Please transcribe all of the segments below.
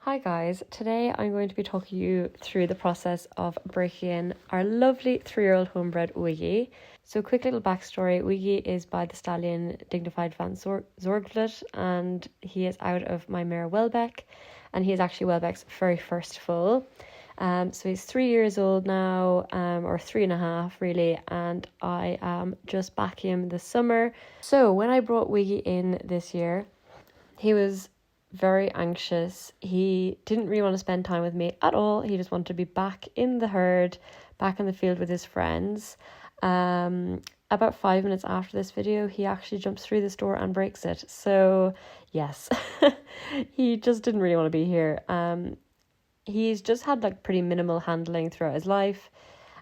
Hi guys, today I'm going to be talking you through the process of breaking in our lovely 3-year-old homebred Wiggy. So quick little backstory, Wiggy is by the stallion Dignified Van Zorgvliet and he is out of my mare Welbeck, and he is actually Welbeck's very first foal. So he's 3 years old now, or 3.5 really, and I am just backing him this summer. So when I brought Wiggy in this year, he was very anxious. He didn't really want to spend time with me at all. He just wanted to be back in the herd, back in the field with his friends. About 5 minutes after this video, he actually jumps through this door and breaks it. So yes, he just didn't really want to be here. He's just had like pretty minimal handling throughout his life,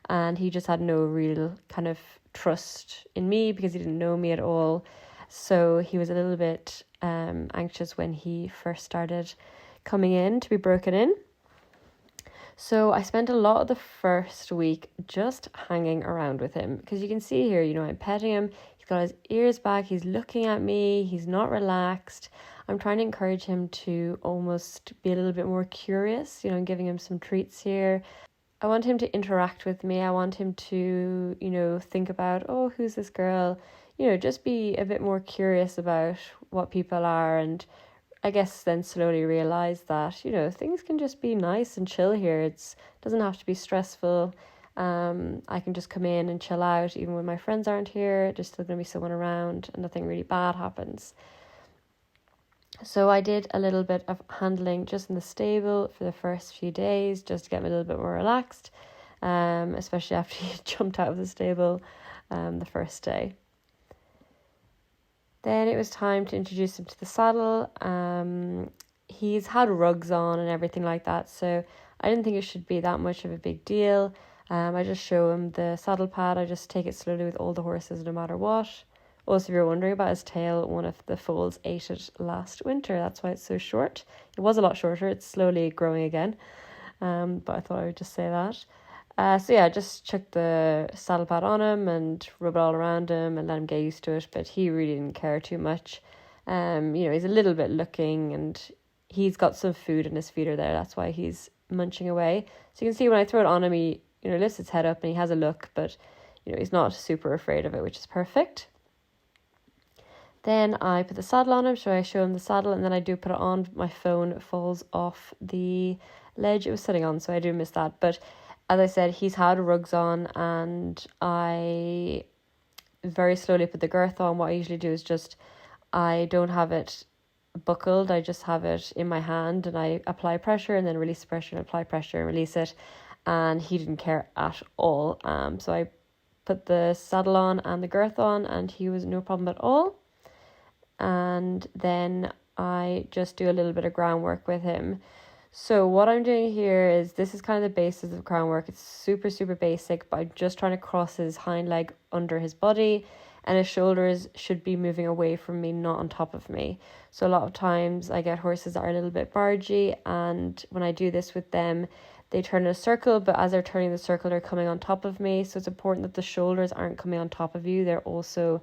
and he just had no real kind of trust in me because he didn't know me at all. So he was a little bit anxious when he first started coming in to be broken in. So I spent a lot of the first week just hanging around with him, because you can see here, I'm petting him. He's got his ears back. He's looking at me. He's not relaxed. I'm trying to encourage him to almost be a little bit more curious, giving him some treats here. I want him to interact with me. I want him to, think about, oh, who's this girl? Just be a bit more curious about what people are, and I guess then slowly realise that, things can just be nice and chill here. It doesn't have to be stressful. I can just come in and chill out even when my friends aren't here. There's still going to be someone around and nothing really bad happens. So I did a little bit of handling just in the stable for the first few days, just to get me a little bit more relaxed, especially after he jumped out of the stable the first day. Then it was time to introduce him to the saddle. He's had rugs on and everything like that, so I didn't think it should be that much of a big deal. I just show him the saddle pad. I just take it slowly with all the horses no matter what. Also, if you're wondering about his tail, one of the foals ate it last winter. That's why it's so short. It was a lot shorter. It's slowly growing again. But I thought I would just say that. Just chuck the saddle pad on him and rub it all around him and let him get used to it. But he really didn't care too much. He's a little bit looking, and he's got some food in his feeder there. That's why he's munching away. So you can see when I throw it on him, he lifts his head up and he has a look, but he's not super afraid of it, which is perfect. Then I put the saddle on him, so I show him the saddle, and then I do put it on. My phone falls off the ledge it was sitting on, so I do miss that. But as I said, he's had rugs on, and I very slowly put the girth on. What I usually do is I don't have it buckled, I just have it in my hand, and I apply pressure and then release pressure and apply pressure and release it, and he didn't care at all. So I put the saddle on and the girth on, and he was no problem at all. And then I just do a little bit of groundwork with him. So what I'm doing here is, this is kind of the basis of groundwork. It's super, super basic, but I'm just trying to cross his hind leg under his body, and his shoulders should be moving away from me, not on top of me. So a lot of times I get horses that are a little bit bargy, and when I do this with them, they turn in a circle, but as they're turning the circle, they're coming on top of me. So it's important that the shoulders aren't coming on top of you. They're also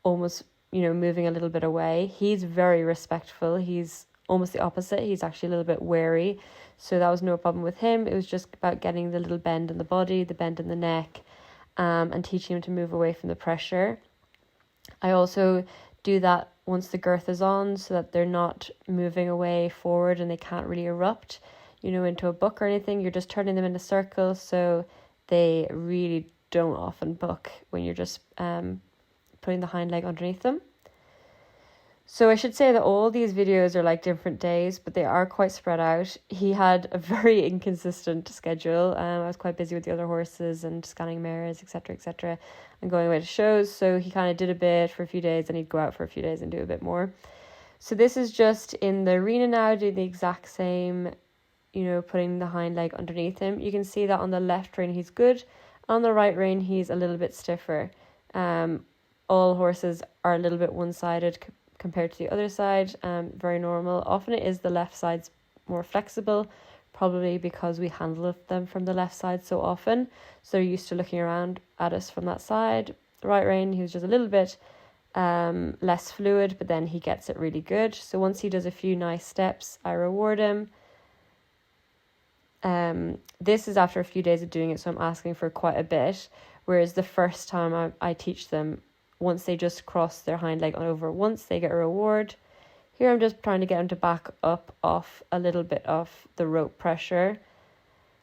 almost moving a little bit away. He's very respectful. He's almost the opposite. He's actually a little bit wary. So that was no problem with him. It was just about getting the little bend in the body, the bend in the neck, and teaching him to move away from the pressure. I also do that once the girth is on, so that they're not moving away forward and they can't really erupt, into a buck or anything. You're just turning them in a circle, so they really don't often buck when you're just putting the hind leg underneath them. So I should say that all these videos are like different days, but they are quite spread out. He had a very inconsistent schedule. I was quite busy with the other horses and scanning mares, etc., and going away to shows. So he kind of did a bit for a few days, and he'd go out for a few days and do a bit more. So this is just in the arena now, doing the exact same, putting the hind leg underneath him. You can see that on the left rein he's good. On the right rein he's a little bit stiffer. All horses are a little bit one-sided compared to the other side, very normal. Often it is the left side's more flexible, probably because we handle them from the left side so often, so they're used to looking around at us from that side. The right rein, he was just a little bit less fluid, but then he gets it really good. So once he does a few nice steps, I reward him, This is after a few days of doing it, so I'm asking for quite a bit. Whereas the first time I teach them, once they just cross their hind leg over once, they get a reward. Here I'm just trying to get them to back up off a little bit of the rope pressure.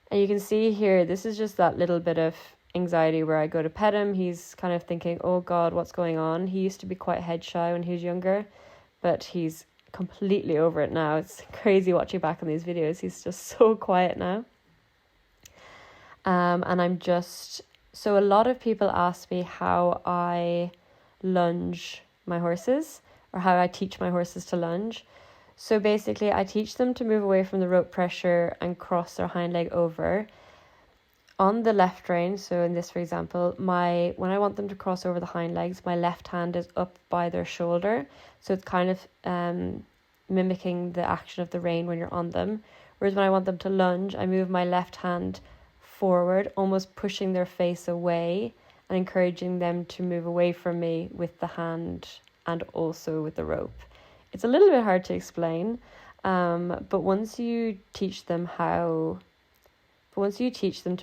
And you can see here, this is just that little bit of anxiety where I go to pet him. He's kind of thinking, oh God, what's going on? He used to be quite head shy when he was younger, but he's completely over it now. It's crazy watching back on these videos. He's just so quiet now. And I'm just... So a lot of people ask me how I lunge my horses, or how I teach my horses to lunge. So basically I teach them to move away from the rope pressure and cross their hind leg over. On the left rein, so in this for example, when I want them to cross over the hind legs, my left hand is up by their shoulder. So it's kind of mimicking the action of the rein when you're on them. Whereas when I want them to lunge, I move my left hand forward, almost pushing their face away and encouraging them to move away from me with the hand and also with the rope. It's a little bit hard to explain, but once you teach them to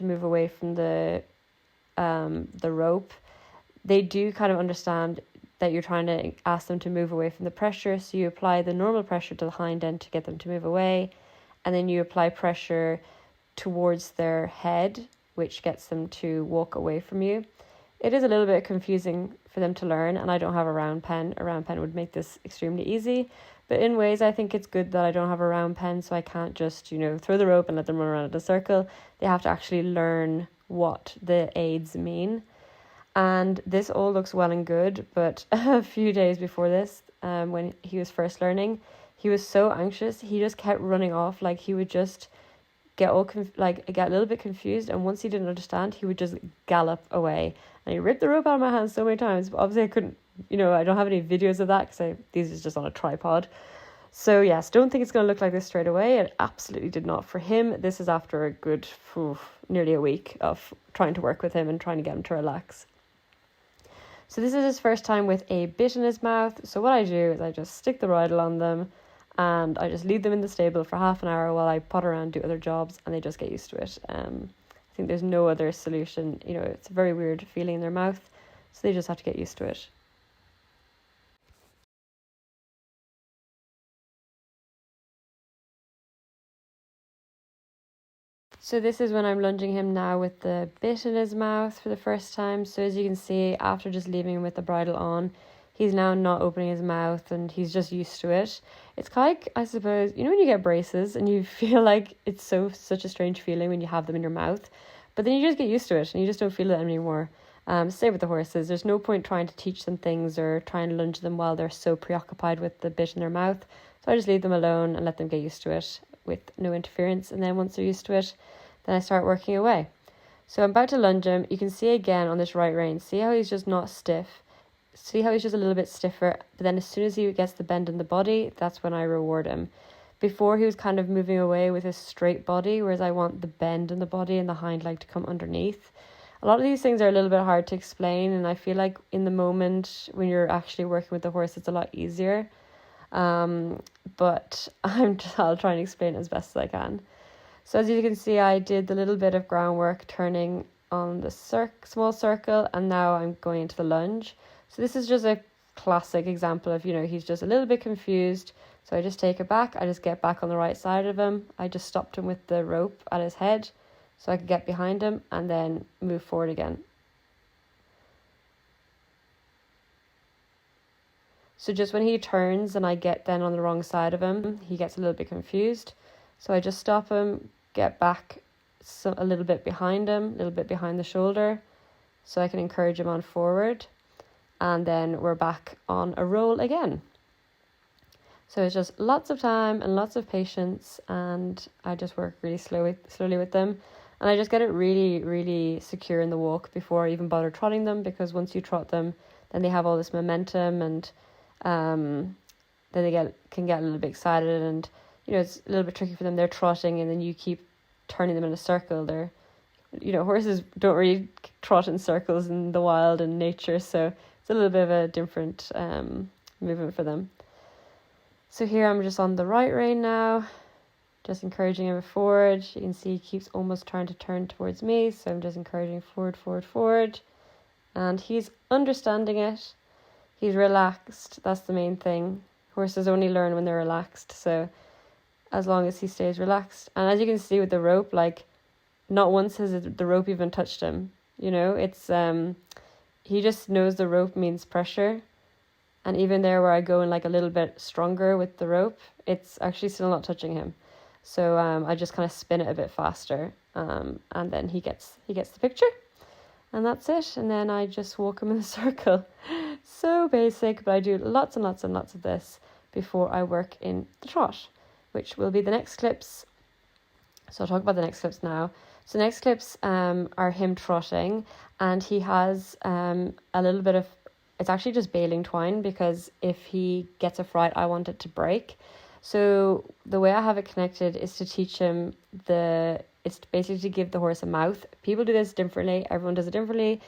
move away from the rope, they do kind of understand that you're trying to ask them to move away from the pressure. So you apply the normal pressure to the hind end to get them to move away, and then you apply pressure towards their head, which gets them to walk away from you. It is a little bit confusing for them to learn, and I don't have a round pen. A round pen would make this extremely easy, but in ways I think it's good that I don't have a round pen, so I can't just, throw the rope and let them run around in a circle. They have to actually learn what the aids mean. And this all looks well and good, but a few days before this, when he was first learning, he was so anxious. He just kept running off. Like, he would just get a little bit confused, and once he didn't understand, he would just gallop away. And he ripped the rope out of my hands so many times, but obviously I couldn't, I don't have any videos of that because these is just on a tripod. So yes, don't think it's going to look like this straight away. It absolutely did not for him. This is after a good nearly a week of trying to work with him and trying to get him to relax. So this is his first time with a bit in his mouth. So what I do is I just stick the bridle on them and I just leave them in the stable for half an hour while I potter around, do other jobs, and they just get used to it. I think there's no other solution. It's a very weird feeling in their mouth, so they just have to get used to it. So this is when I'm lunging him now with the bit in his mouth for the first time. So as you can see, after just leaving him with the bridle on, he's now not opening his mouth and he's just used to it. It's kind of, I suppose, when you get braces and you feel like it's such a strange feeling when you have them in your mouth, but then you just get used to it and you just don't feel it anymore. Same with the horses. There's no point trying to teach them things or trying to lunge them while they're so preoccupied with the bit in their mouth. So I just leave them alone and let them get used to it with no interference. And then once they're used to it, then I start working away. So I'm about to lunge him. You can see again on this right rein, see how he's just not stiff? See how he's just a little bit stiffer, but then as soon as he gets the bend in the body, that's when I reward him. Before, he was kind of moving away with his straight body, whereas I want the bend in the body and the hind leg to come underneath. A lot of these things are a little bit hard to explain, and I feel like in the moment when you're actually working with the horse, it's a lot easier. But I'll try and explain it as best as I can. So as you can see, I did the little bit of groundwork turning on the small circle, and now I'm going into the lunge. So this is just a classic example of, he's just a little bit confused. So I just take it back. I just get back on the right side of him. I just stopped him with the rope at his head so I could get behind him and then move forward again. So just when he turns and I get then on the wrong side of him, he gets a little bit confused. So I just stop him, get back a little bit behind him, a little bit behind the shoulder, so I can encourage him on forward. And then we're back on a roll again. So it's just lots of time and lots of patience, and I just work really slowly with them. And I just get it really, really secure in the walk before I even bother trotting them, because once you trot them, then they have all this momentum, and then they can get a little bit excited, and it's a little bit tricky for them. They're trotting and then you keep turning them in a circle. They're, horses don't really trot in circles in the wild and nature, so it's a little bit of a different movement for them. So here I'm just on the right rein now, just encouraging him forward. You can see he keeps almost trying to turn towards me, so I'm just encouraging forward. And he's understanding it. He's relaxed. That's the main thing. Horses only learn when they're relaxed, so as long as he stays relaxed. And as you can see with the rope, like, not once has the rope even touched him. You know, it's he just knows the rope means pressure. And even there where I go in like a little bit stronger with the rope, it's actually still not touching him. So I just kind of spin it a bit faster, and then he gets the picture, and that's it. And then I just walk him in a circle. So basic, but I do lots and lots and lots of this before I work in the trot, which will be the next clips. So I'll talk about the next clips now. So next clips are him trotting, and he has a little bit of, it's actually just baling twine, because if he gets a fright, I want it to break. So the way I have it connected is to teach him it's basically to give the horse a mouth. People do this differently. Everyone does it differently.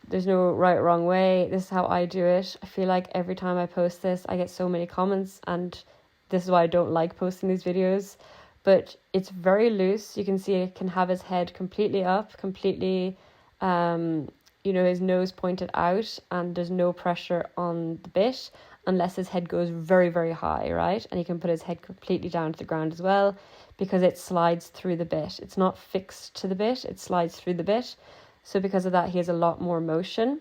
There's no right or wrong way. This is how I do it. I feel like every time I post this, I get so many comments, and this is why I don't like posting these videos. But it's very loose. You can see it can have his head completely up, completely, his nose pointed out, and there's no pressure on the bit unless his head goes very, very high, right? And he can put his head completely down to the ground as well, because it slides through the bit. It's not fixed to the bit, it slides through the bit. So because of that, he has a lot more motion.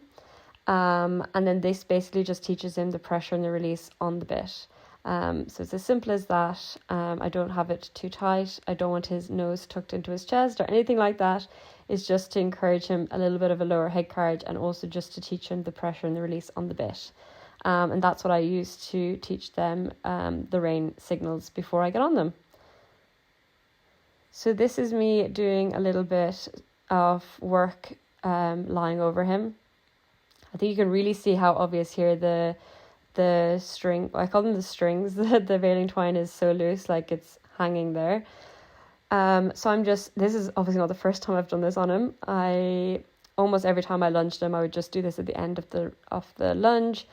And then this basically just teaches him the pressure and the release on the bit. So it's as simple as that. I don't have it too tight. I don't want his nose tucked into his chest or anything like that. It's just to encourage him a little bit of a lower head carriage, and also just to teach him the pressure and the release on the bit. And that's what I use to teach them the rein signals before I get on them. So this is me doing a little bit of work lying over him. I think you can really see how obvious here the string, I call them the strings, the baling twine is so loose, like it's hanging there. So this is obviously not the first time I've done this on him. Almost every time I lunged him, I would just do this at the end of the lunge,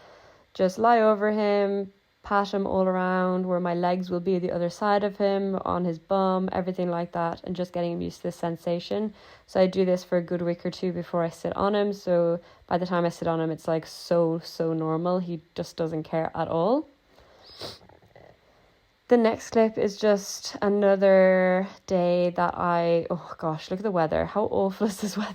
just lie over him, pat him all around where my legs will be the other side of him, on his bum, everything like that, and just getting him used to this sensation. So I do this for a good week or two before I sit on him. So by the time I sit on him, it's like so normal. He just doesn't care at all. The next clip is just another day that oh gosh, look at the weather. How awful is this weather?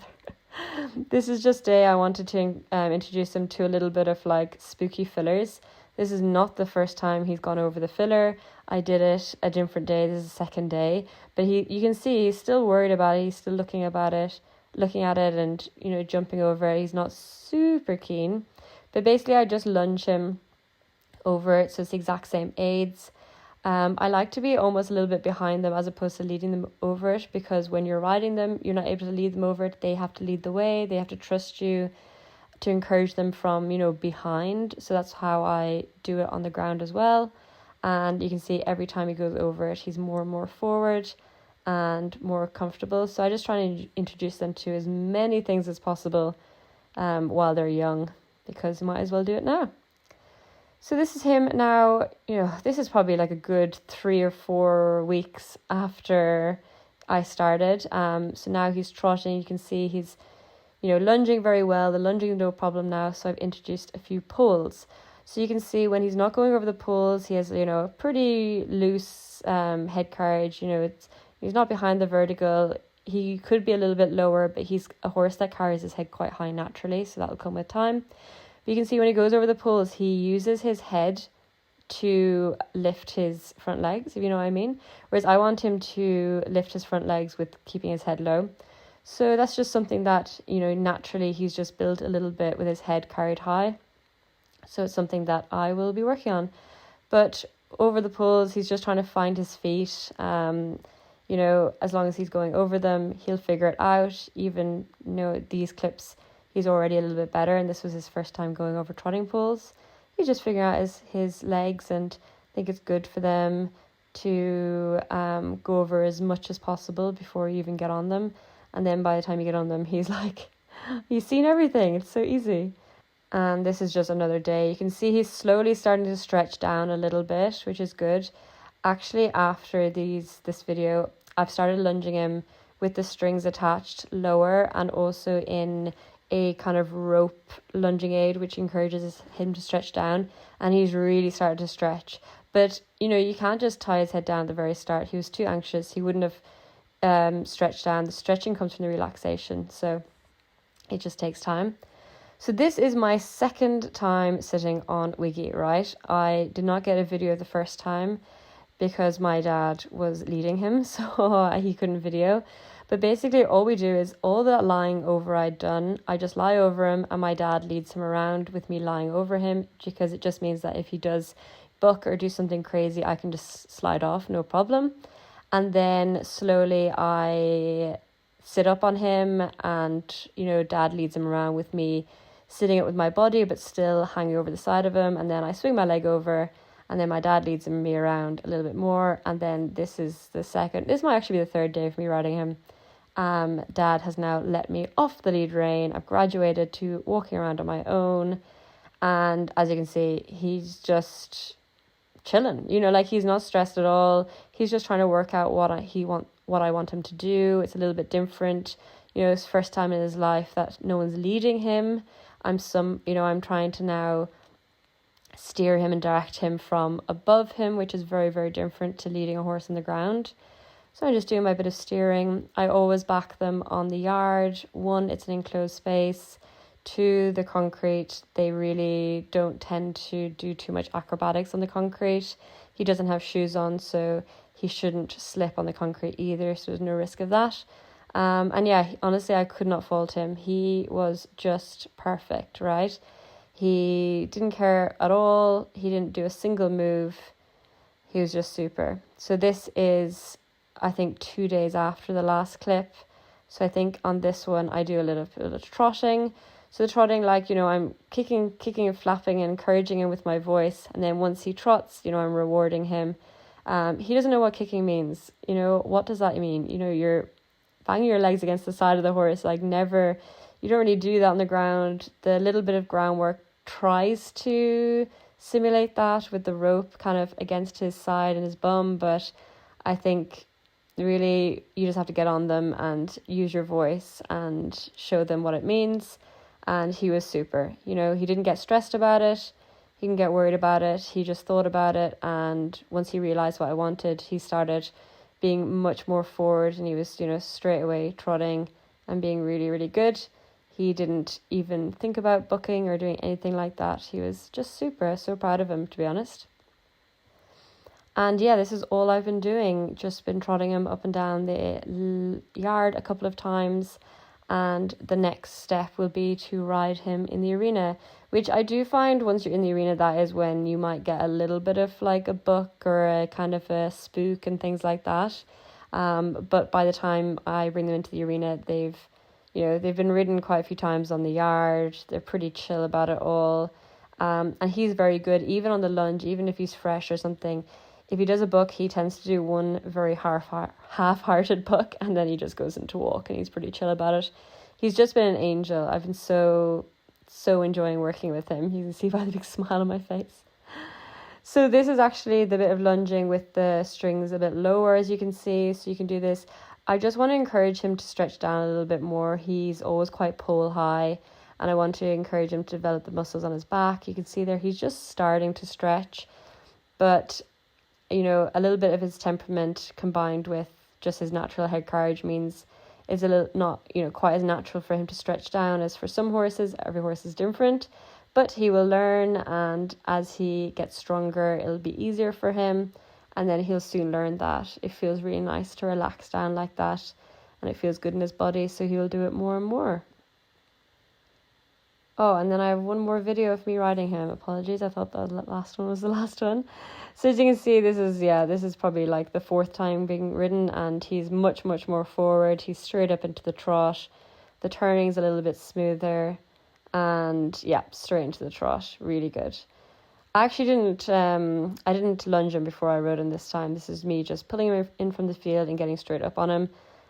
This is just day I wanted to introduce him to a little bit of like spooky fillers. This is not the first time he's gone over the filler. I did it a different day. This is the second day. But you can see he's still worried about it. He's still looking at it and, jumping over it. He's not super keen. But basically I just lunge him over it. So it's the exact same aids. I like to be almost a little bit behind them as opposed to leading them over it, because when you're riding them, you're not able to lead them over it. They have to lead the way. They have to trust you to encourage them from, behind. So that's how I do it on the ground as well. And you can see every time he goes over it, he's more and more forward and more comfortable. So I just try to introduce them to as many things as possible while they're young, because you might as well do it now. So this is him now. This is probably like a good 3 or 4 weeks after I started. So now he's trotting. You can see he's lunging very well. The lunging is no problem now. So I've introduced a few pulls. So you can see when he's not going over the pulls, he has, a pretty loose head carriage. He's not behind the vertical. He could be a little bit lower, but he's a horse that carries his head quite high naturally. So that'll come with time. But you can see when he goes over the pulls, he uses his head to lift his front legs, if you know what I mean. Whereas I want him to lift his front legs with keeping his head low. So that's just something that, naturally he's just built a little bit with his head carried high. So it's something that I will be working on. But over the pulls, he's just trying to find his feet. As long as he's going over them, he'll figure it out. Even, these clips, he's already a little bit better. And this was his first time going over trotting pulls. He's just figuring out his legs, and I think it's good for them to go over as much as possible before you even get on them. And then by the time you get on them, he's like, he's seen everything. It's so easy. And this is just another day. You can see he's slowly starting to stretch down a little bit, which is good. Actually, after this video, I've started lunging him with the strings attached lower and also in a kind of rope lunging aid, which encourages him to stretch down, and he's really started to stretch. But, you know, you can't just tie his head down at the very start. He was too anxious. He wouldn't have stretched down. The stretching comes from the relaxation, so it just takes time. So this is my second time sitting on Wiggy, right? I did not get a video the first time because my dad was leading him, so he couldn't video. But basically all we do is all that lying over I'd done, I just lie over him and my dad leads him around with me lying over him, because it just means that if he does buck or do something crazy, I can just slide off, no problem. And then slowly I sit up on him and, you know, dad leads him around with me sitting up with my body but still hanging over the side of him, and then I swing my leg over and then my dad leads me around a little bit more. And then this might actually be the third day of me riding him. Dad has now let me off the lead rein. I've graduated to walking around on my own, and as you can see, he's just chilling, you know, like he's not stressed at all. He's just trying to work out what I want him to do. It's a little bit different, you know, it's first time in his life that no one's leading him. I'm trying to now steer him and direct him from above him, which is very, very different to leading a horse on the ground. So I'm just doing my bit of steering. I always back them on the yard. 1, it's an enclosed space. 2, the concrete, they really don't tend to do too much acrobatics on the concrete. He doesn't have shoes on, so he shouldn't slip on the concrete either, so there's no risk of that. And yeah, honestly, I could not fault him. He was just perfect, right? He didn't care at all. He didn't do a single move. He was just super. So this is, I think, 2 days after the last clip. So I think on this one, I do a little bit of trotting. So the trotting, like, you know, I'm kicking and flapping and encouraging him with my voice. And then once he trots, you know, I'm rewarding him. He doesn't know what kicking means. You know, what does that mean? You know, you're banging your legs against the side of the horse, like never, you don't really do that on the ground. The little bit of groundwork tries to simulate that with the rope kind of against his side and his bum, but I think really you just have to get on them and use your voice and show them what it means. And he was super, you know, he didn't get stressed about it, he didn't get worried about it, he just thought about it, and once he realized what I wanted, he started being much more forward, and he was, you know, straight away trotting and being really, really good. He didn't even think about bucking or doing anything like that. He was just super, so proud of him, to be honest. And yeah, this is all I've been doing, just been trotting him up and down the yard a couple of times, and the next step will be to ride him in the arena, which I do find once you're in the arena, that is when you might get a little bit of like a buck or a kind of a spook and things like that. But by the time I bring them into the arena, they've been ridden quite a few times on the yard. They're pretty chill about it all. And he's very good, even on the lunge, even if he's fresh or something. If he does a buck, he tends to do one very half-hearted buck, and then he just goes into walk, and he's pretty chill about it. He's just been an angel. I've been so enjoying working with him. You can see by the big smile on my face. So this is actually the bit of lunging with the strings a bit lower, as you can see, so you can do this. I just want to encourage him to stretch down a little bit more. He's always quite pole high, and I want to encourage him to develop the muscles on his back. You can see there he's just starting to stretch, but you know, a little bit of his temperament combined with just his natural head carriage means it's a little not, you know, quite as natural for him to stretch down as for some horses. Every horse is different, but he will learn, and as he gets stronger, it'll be easier for him, and then he'll soon learn that it feels really nice to relax down like that, and it feels good in his body, so he will do it more and more. Oh, and then I have one more video of me riding him. Apologies, I thought the last one was the last one. So as you can see, this is probably like the 4th time being ridden, and he's much, much more forward. He's straight up into the trot. The turning's a little bit smoother, and yeah, straight into the trot. Really good. I actually didn't lunge him before I rode him this time. This is me just pulling him in from the field and getting straight up on him,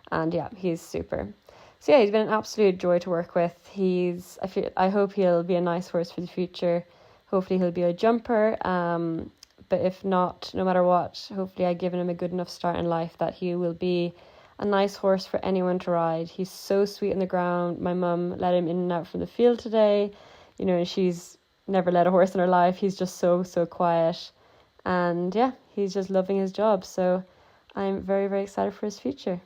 and yeah, he's super. So yeah, he's been an absolute joy to work with. I hope he'll be a nice horse for the future. Hopefully he'll be a jumper. But if not, no matter what, hopefully I've given him a good enough start in life that he will be a nice horse for anyone to ride. He's so sweet on the ground. My mum let him in and out from the field today. You know, she's never led a horse in her life. He's just so quiet. And yeah, he's just loving his job. So I'm very, very excited for his future.